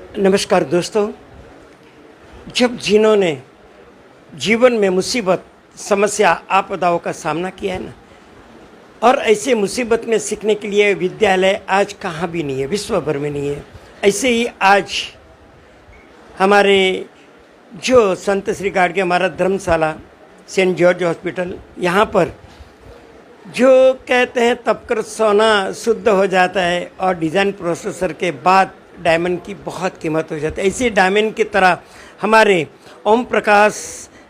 नमस्कार दोस्तों। जब जिन्होंने जीवन में मुसीबत, समस्या, आपदाओं का सामना किया है ना, और ऐसे मुसीबत में सीखने के लिए विद्यालय आज कहाँ भी नहीं है, विश्व भर में नहीं है। ऐसे ही आज हमारे जो संत श्री गाडगे महाराज धर्मशाला, सेंट जॉर्ज हॉस्पिटल, यहाँ पर जो कहते हैं तप कर सोना शुद्ध हो जाता है और डिज़ाइन प्रोसेसर के बाद डायमंड की बहुत कीमत हो जाती है। ऐसे डायमंड की तरह हमारे ओम प्रकाश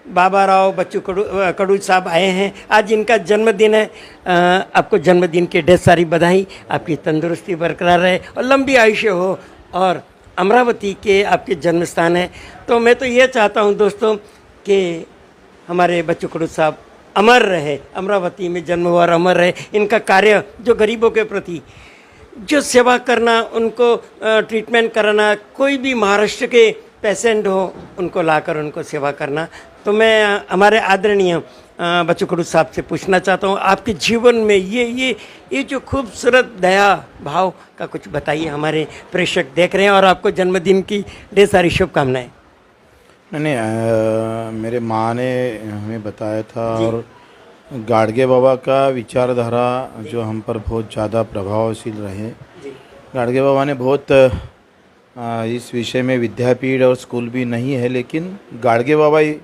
बाबा राव बच्चू कड़ू साहब आए हैं। आज इनका जन्मदिन है। आपको जन्मदिन की ढेर सारी बधाई, आपकी तंदुरुस्ती बरकरार रहे और लंबी आयुष्य हो। और अमरावती के आपके जन्म स्थान है, तो मैं तो ये चाहता हूँ दोस्तों कि हमारे बच्चू कड़ू साहब अमर रहे, अमरावती में जन्म हुआ और अमर रहे। इनका कार्य जो गरीबों के प्रति जो सेवा करना, उनको ट्रीटमेंट कराना, कोई भी महाराष्ट्र के पेशेंट हो उनको लाकर उनको सेवा करना। तो मैं हमारे आदरणीय बच्चू कड़ू साहब से पूछना चाहता हूँ, आपके जीवन में ये जो खूबसूरत दया भाव का कुछ बताइए। हमारे प्रेक्षक देख रहे हैं और आपको जन्मदिन की ढेर सारी शुभकामनाएं। नहीं, मेरे माँ ने हमें बताया था और गाडगे बाबा का विचारधारा जो हम पर बहुत ज़्यादा प्रभावशील रहे। गाडगे बाबा ने बहुत इस विषय में विद्यापीठ और स्कूल भी नहीं है, लेकिन गाडगे बाबा ही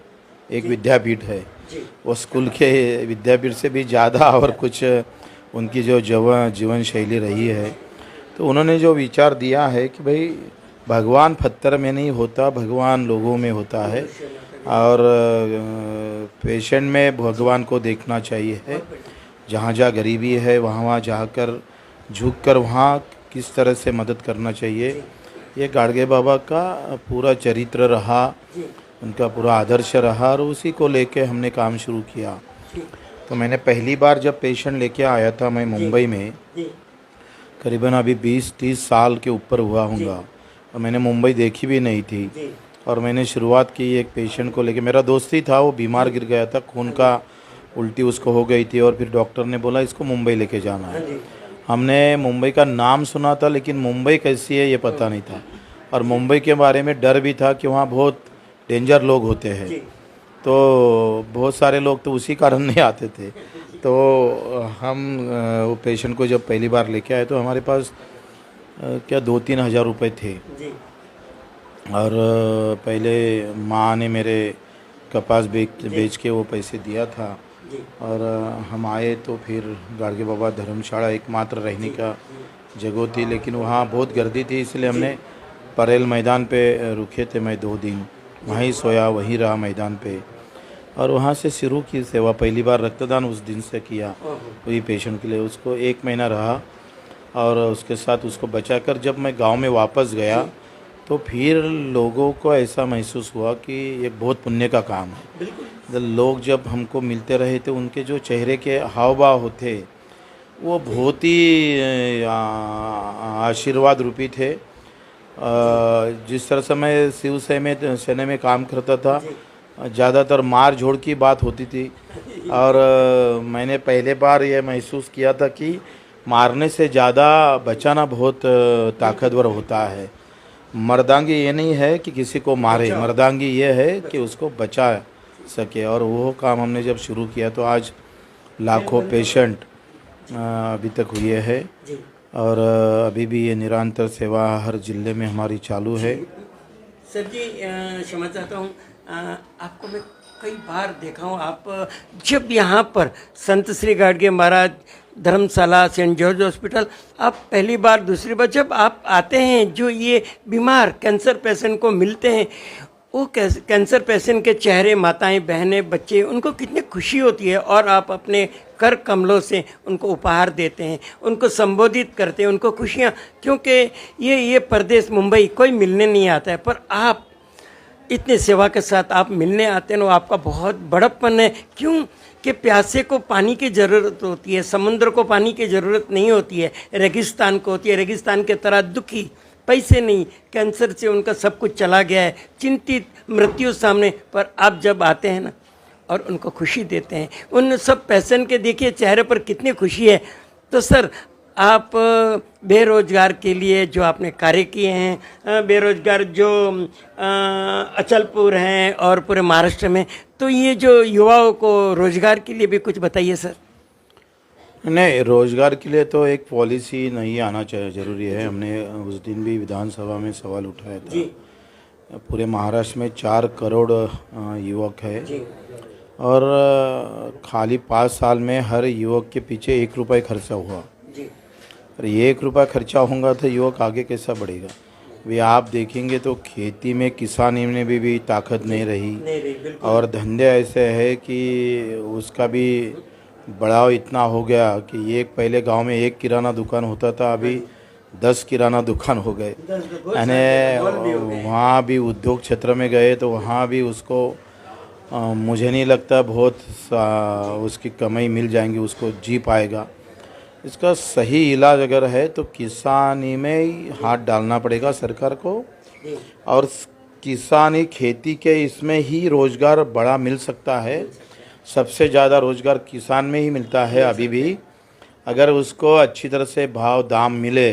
एक विद्यापीठ है। वो स्कूल के विद्यापीठ से भी ज़्यादा और कुछ उनकी जो जीवन शैली रही है। तो उन्होंने जो विचार दिया है कि भाई भगवान पत्थर में नहीं होता, भगवान लोगों में होता है और पेशेंट में भगवान को देखना चाहिए है। जहाँ जहाँ गरीबी है वहाँ जाकर झुक कर वहाँ किस तरह से मदद करना चाहिए, ये गाडगे बाबा का पूरा चरित्र रहा, उनका पूरा आदर्श रहा और उसी को लेके हमने काम शुरू किया। तो मैंने पहली बार जब पेशेंट लेके आया था मैं मुंबई में, करीबन अभी 20-30 साल के ऊपर हुआ होगा और मैंने मुंबई देखी भी नहीं थी। और मैंने शुरुआत की एक पेशेंट को लेके, मेरा दोस्त ही था, वो बीमार गिर गया था, खून का उल्टी उसको हो गई थी और फिर डॉक्टर ने बोला इसको मुंबई लेके जाना है। हमने मुंबई का नाम सुना था लेकिन मुंबई कैसी है ये पता नहीं था और मुंबई के बारे में डर भी था कि वहाँ बहुत डेंजर लोग होते हैं। तो बहुत सारे लोग तो उसी कारण नहीं आते थे। तो हम वो पेशेंट को जब पहली बार लेके आए तो हमारे पास क्या 2-3 हज़ार रुपये थे और पहले माँ ने मेरे कपास बेच के वो पैसे दिया था और हम आए तो फिर गाडगे बाबा धर्मशाला एकमात्र रहने का जगह थी, लेकिन वहाँ बहुत गर्दी थी इसलिए हमने परेल मैदान पे रुके थे। मैं 2 दिन वहीं सोया, वहीं रहा मैदान पे और वहाँ से शुरू की सेवा। पहली बार रक्तदान उस दिन से किया वही पेशेंट के लिए। उसको 1 महीना रहा और उसके साथ उसको बचाकर जब मैं गांव में वापस गया तो फिर लोगों को ऐसा महसूस हुआ कि ये बहुत पुण्य का काम है। लोग जब हमको मिलते रहे थे उनके जो चेहरे के हाव भाव होते वो बहुत ही आशीर्वाद रूपी थे। जिस तरह से मैं शिव सेना में काम करता था, ज़्यादातर मार झोड़ की बात होती थी और मैंने पहले बार ये महसूस किया था कि मारने से ज़्यादा बचाना बहुत ताकतवर होता है। मर्दांगी ये नहीं है कि किसी को मारे, मर्दांगी ये है कि उसको बचा सके और वो काम हमने जब शुरू किया तो आज लाखों पेशेंट अभी तक हुए हैं और अभी भी ये निरंतर सेवा हर जिले में हमारी चालू है। सर जी, क्षमा चाहता हूँ, आपको मैं कई बार देखा हूँ। आप जब यहाँ पर संत श्री गाडगे महाराज धर्मशाला, सेंट जॉर्ज हॉस्पिटल, आप पहली बार, दूसरी बार जब आप आते हैं, जो ये बीमार कैंसर पेशेंट को मिलते हैं, वो कैंसर पेशेंट के चेहरे, माताएं, बहनें, बच्चे, उनको कितनी खुशी होती है और आप अपने कर कमलों से उनको उपहार देते हैं, उनको संबोधित करते हैं, उनको खुशियाँ। क्योंकि ये परदेश मुंबई कोई मिलने नहीं आता है, पर आप इतने सेवा के साथ आप मिलने आते हैं ना, आपका बहुत बड़प्पन है। क्यों कि प्यासे को पानी की ज़रूरत होती है, समुद्र को पानी की ज़रूरत नहीं होती है, रेगिस्तान को होती है। रेगिस्तान के तरह दुखी, पैसे नहीं, कैंसर से उनका सब कुछ चला गया है, चिंतित, मृत्यु सामने, पर आप जब आते हैं ना और उनको खुशी देते हैं, उन सब पेशेंट के देखिए चेहरे पर कितनी खुशी है। तो सर, आप बेरोजगार के लिए जो आपने कार्य किए हैं, बेरोजगार जो अचलपुर हैं और पूरे महाराष्ट्र में, तो ये जो युवाओं को रोजगार के लिए भी कुछ बताइए सर। नहीं, रोजगार के लिए तो एक पॉलिसी नहीं आना चाहिए, जरूरी है। हमने उस दिन भी विधानसभा में सवाल उठाया था जी पूरे महाराष्ट्र में 4 करोड़ युवक है जी और खाली 5 साल में हर युवक के पीछे 1 रुपये खर्चा हुआ। जी और 1 रुपया खर्चा होगा तो युवक आगे कैसा बढ़ेगा। वे आप देखेंगे तो खेती में किसानी में भी ताकत नहीं रही नहीं बिल्कुल। और धंधे ऐसे है कि उसका भी बढ़ाव इतना हो गया कि एक पहले गांव में 1 किराना दुकान होता था, अभी 10 किराना दुकान हो गए। यानी वहाँ भी उद्योग क्षेत्र में गए तो वहाँ भी उसको मुझे नहीं लगता बहुत उसकी कमाई मिल जाएंगी, उसको जी पाएगा। इसका सही इलाज अगर है तो किसानी में ही हाथ डालना पड़ेगा सरकार को और किसानी खेती के इसमें ही रोज़गार बड़ा मिल सकता है। सबसे ज़्यादा रोज़गार किसान में ही मिलता है अभी भी। अगर उसको अच्छी तरह से भाव दाम मिले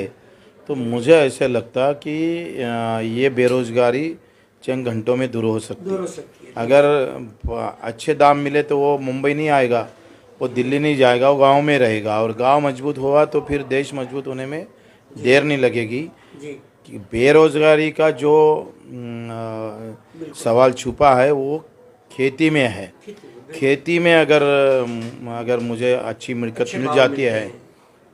तो मुझे ऐसे लगता कि ये बेरोज़गारी चंद घंटों में दूर हो सकती है। अगर अच्छे दाम मिले तो वो मुंबई नहीं आएगा, वो दिल्ली नहीं जाएगा, वो गांव में रहेगा और गांव मजबूत हुआ तो फिर देश मजबूत होने में देर नहीं लगेगी। कि बेरोज़गारी का जो सवाल छुपा है वो खेती में है। खेती में अगर मुझे अच्छी मिलकत मिल जाती है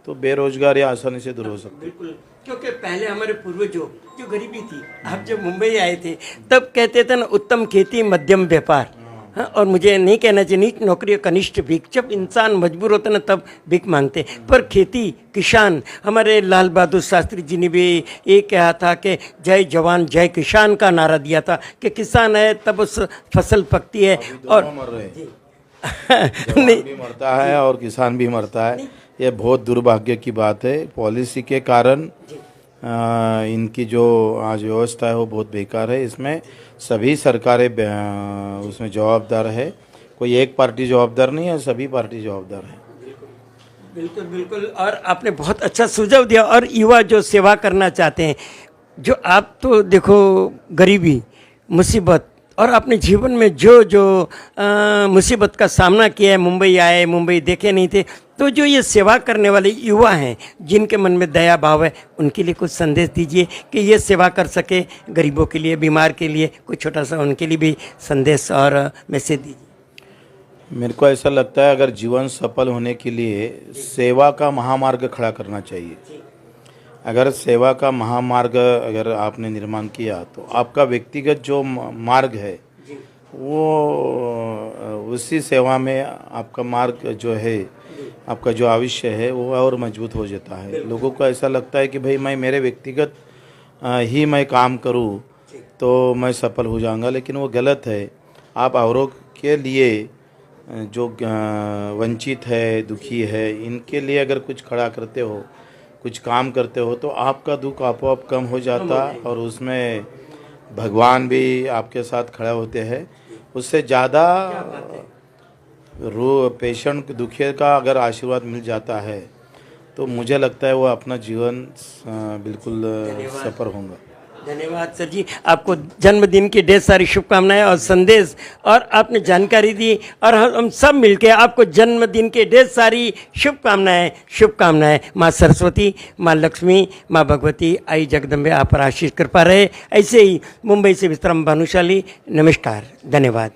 तो बेरोजगारी आसानी से दूर हो सकती है। बिल्कुल, क्योंकि पहले हमारे पूर्वजों जो गरीबी थी, आप जब मुंबई आए थे तब कहते थे ना, उत्तम खेती मध्यम व्यापार। हाँ, और मुझे नहीं कहना चाहिए नीच नौकरी कनिष्ठ भीख। जब इंसान मजबूर होता ना तब भीख मांगते, पर खेती किसान, हमारे लाल बहादुर शास्त्री जी ने भी ये कहा था कि जय जवान जय किसान का नारा दिया था कि किसान है तब उस फसल पकती है। और मर रहे जवान भी मरता है और किसान भी मरता है। ये बहुत दुर्भाग्य की बात है। पॉलिसी के कारण इनकी जो आज व्यवस्था है वो बहुत बेकार है। इसमें सभी सरकारें उसमें जवाबदार है, कोई एक पार्टी जवाबदार नहीं है, सभी पार्टी जवाबदार है। बिल्कुल बिल्कुल। और आपने बहुत अच्छा सुझाव दिया। और युवा जो सेवा करना चाहते हैं, जो आप तो देखो गरीबी मुसीबत और अपने जीवन में जो जो मुसीबत का सामना किया है, मुंबई आए, मुंबई देखे नहीं थे, तो जो ये सेवा करने वाले युवा हैं जिनके मन में दया भाव है, उनके लिए कुछ संदेश दीजिए कि ये सेवा कर सके, गरीबों के लिए, बीमार के लिए कुछ छोटा सा उनके लिए भी संदेश और मैसेज दीजिए। मेरे को ऐसा लगता है अगर जीवन सफल होने के लिए सेवा का महामार्ग खड़ा करना चाहिए। अगर सेवा का महामार्ग अगर आपने निर्माण किया तो आपका व्यक्तिगत जो मार्ग है वो उसी सेवा में आपका मार्ग जो है, आपका जो आविष्य है वो और मजबूत हो जाता है। लोगों को ऐसा लगता है कि भाई मैं मेरे व्यक्तिगत ही मैं काम करूं तो मैं सफल हो जाऊंगा, लेकिन वो गलत है। आप औरों के लिए जो वंचित है, दुखी है, इनके लिए अगर कुछ खड़ा करते हो, कुछ काम करते हो तो आपका दुख आपो-आप कम हो जाता और उसमें भगवान भी आपके साथ खड़ा होते हैं। उससे ज़्यादा पेशेंट दुखिया का अगर आशीर्वाद मिल जाता है तो मुझे लगता है वो अपना जीवन बिल्कुल सफल होगा। धन्यवाद सर जी, आपको जन्मदिन की ढेर सारी शुभकामनाएं और संदेश, और आपने जानकारी दी और हम सब मिलके आपको जन्मदिन के ढेर सारी शुभकामनाएं। माँ सरस्वती, माँ लक्ष्मी, माँ भगवती, आई जगदम्बे आप पर आशीष कृपा रहे। ऐसे ही मुंबई से विश्राम भानुशाली, नमस्कार, धन्यवाद।